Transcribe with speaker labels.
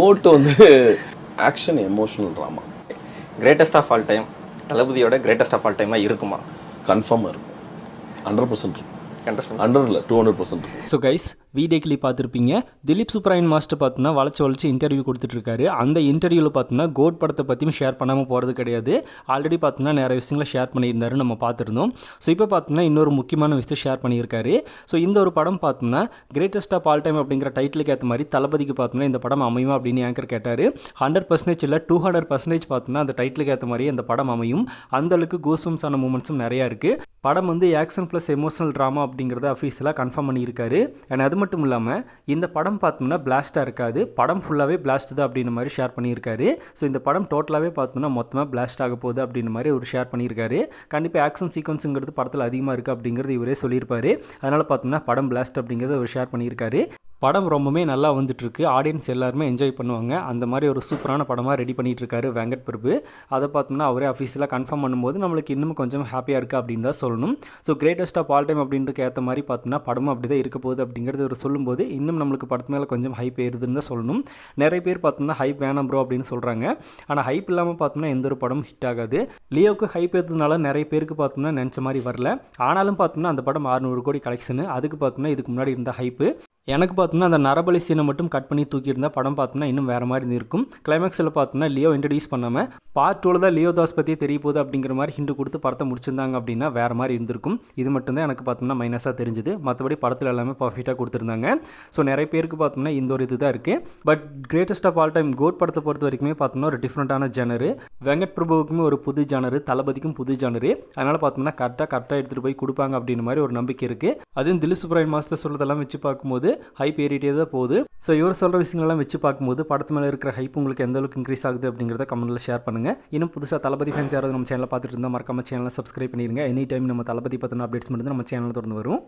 Speaker 1: Code வந்து action emotional drama.
Speaker 2: Greatest of all time தளபதியோட greatest of all டைமாக இருக்குமா?
Speaker 1: கன்ஃபார்மாக இருக்கும். 100% இருக்கும். 100 இல்லை 200%.
Speaker 3: ஸோ கைஸ் வீடியோக்கிளி பார்த்துருப்பீங்க. திலீப் சுப்ராயன் மாஸ்டர் பார்த்தோன்னா வளைச்சு இன்டர்வியூ கொடுத்துட்ருக்காரு. அந்த இன்டர்வியூவில் பார்த்தோன்னா கோட் படத்தை பற்றியும் ஷேர் பண்ணாமல் போகிறது கிடையாது. ஆல்ரெடி பார்த்தோன்னா நிறைய விஷயங்களை ஷேர் பண்ணியிருந்தாரு, நம்ம பார்த்துருந்தோம். ஸோ இப்போ பார்த்தோன்னா இன்னொரு முக்கியமான விஷயத்தை ஷேர் பண்ணியிருக்காரு. ஸோ இந்த ஒரு படம் பார்த்தோம்னா கிரேட்டஸ்ட் ஆஃப் ஆல் டைம் அப்படிங்கிற டைட்டிலுக்கு ஏற்ற மாதிரி தளபதிக்கு பார்த்தோம்னா இந்த படம் அமையுமா அப்படின்னு ஆங்கர் கேட்டார். 100% இல்லை 200% பார்த்தோம்னா அந்த டைட்டிலுக்கு ஏற்ற மாதிரி அந்த படம் அமையும். அந்தளவுக்கு கூஸ்பம்ஸான மூமெண்ட்ஸும் நிறையா இருக்குது. படம் வந்து ஆக்ஷன் ப்ளஸ் எமோஷனல் ட்ராமா அப்படிங்கிறத அஃபீஷியலாக கன்ஃபார்ம் பண்ணியிருக்காரு. அண்ட் அது மட்டும் இல்லாமல் இந்த படம் பார்த்தோம்னா பிளாஸ்ட்டாக இருக்காது, படம் ஃபுல்லாகவே பிளாஸ்ட் தான் அப்படின்ற மாதிரி ஷேர் பண்ணியிருக்காரு. ஸோ இந்த படம் டோட்டலாகவே பார்த்தோம்னா மொத்தமாக பிளாஸ்ட் ஆக போகுது அப்படின்ற மாதிரி ஒரு ஷேர் பண்ணியிருக்காரு. கண்டிப்பாக ஆக்ஷன் சீக்வன்ஸுங்கிறது படத்தில் அதிகமாக இருக்குது அப்படிங்கிறது இவரே சொல்லியிருப்பாரு. அதனால் பார்த்தோம்னா படம் பிளாஸ்ட் அப்படிங்கிறத அவர் ஷேர் பண்ணியிருக்காரு. படம் ரொம்பவே நல்லா வந்துட்டுருக்கு. ஆடியன்ஸ் எல்லாருமே என்ஜாய் பண்ணுவாங்க. அந்த மாதிரி ஒரு சூப்பரான படமாக ரெடி பண்ணிகிட்டு இருக்காரு வெங்கட் பிரபு. அதை பார்த்தோம்னா அவரே அஃபீஷியலாக கன்ஃபார்ம் பண்ணும்போது நம்மளுக்கு இன்னும் கொஞ்சம் ஹாப்பியாக இருக்குது அப்படின்னு தான் சொல்லணும். So greatest of all time அப்படின்றக்கு ஏற்ற மாதிரி பார்த்தோம்னா படமும் அப்படி தான் இருக்க போகுது அப்படிங்கிறது ஒரு சொல்லும்போது இன்னும் நம்மளுக்கு படத்து மேலே கொஞ்சம் ஹைப் ஏறுதுன்னு தான் சொல்லணும். நிறைய பேர் பார்த்தோம்னா ஹைப் வேணாம் ப்ரோ அப்படின்னு சொல்கிறாங்க. ஆனால் ஹைப் இல்லாமல் பார்த்தோம்னா எந்த ஒரு படமும் ஹிட் ஆகாது. லியோவுக்கு ஹைப் ஏற்றதுனால நிறைய பேருக்கு பார்த்தோம்னா நினச்ச மாதிரி வரல. ஆனாலும் பார்த்தோம்னா அந்த படம் 600 கோடி கலெக்ஷனு. அதுக்கு பார்த்தோம்னா இதுக்கு முன்னாடி இருந்த ஹைப்பு. எனக்கு பார்த்தோம்னா அந்த நரபலி சீனை மட்டும் கட் பண்ணி தூக்கியிருந்தா படம் பார்த்தோம்னா இன்னும் வேறு மாதிரி இருக்கும். கிளைமேக்ஸில் பார்த்தோம்னா லியோ இன்ட்ரடியூஸ் பண்ணாமல் பார்ட் 2 தான் லியோ தாஸ் பற்றியே தெரிய போகுது அப்படிங்கிற மாதிரி ஹிண்ட் கொடுத்து படத்தை முடிச்சிருந்தாங்க அப்படின்னா வேறு மாதிரி இருந்திருக்கும். இது மட்டும்தான் எனக்கு பார்த்தோம்னா மைனஸாக தெரிஞ்சுது. மற்றபடி படத்தில் எல்லாமே பர்ஃபெக்டாக கொடுத்துருந்தாங்க. ஸோ நிறைய பேருக்கு பார்த்தோம்னா இந்த ஒரு இது தான் இருக்குது. But greatest of all time GOAT படத்தை பொறுத்த வரைக்குமே பார்த்தோம்னா ஒரு டிஃப்ரெண்ட்டான ஜானரு. வெங்கட் பிரபுவுக்குமே ஒரு புது ஜானரு, தளபதிக்கும் புது ஜானரு. அதனால் பார்த்தோம்னா கரெக்டாக எடுத்துகிட்டு போய் கொடுப்பாங்க அப்படின்ற மாதிரி ஒரு நம்பிக்கை இருக்குது. அதுவும் திலீப் சுப்ராயன் மாஸ்டர் சொல்கிறதெல்லாம் வச்சு பார்க்கும்போது ஹைப் ஏறிட்டே தான் போகுது. ஸோ இவர் சொல்கிற விஷயங்கள்லாம் வச்சு பார்க்கும்போது படத்து மேலே இருக்கிற ஹைப் உங்களுக்கு எந்த அளவுக்கு இன்க்ரீஸ் ஆகுது அப்படிங்கிறத கமெண்ட்டில் ஷேர் பண்ணுங்கள். இன்னும் புதுசாக தளபதி ஃபேன்ஸ் யாராவது நம்ம சேனலை பார்த்துட்டு இருந்தால் மறக்காம சேனலை சப்ஸ்கிரைப் பண்ணிடுங்க. எனி டைம் நம்ம தளபதி பற்றின அப்டேட்ஸ் மட்டும் நம்ம சேனலில் தொடர்ந்து வரும்.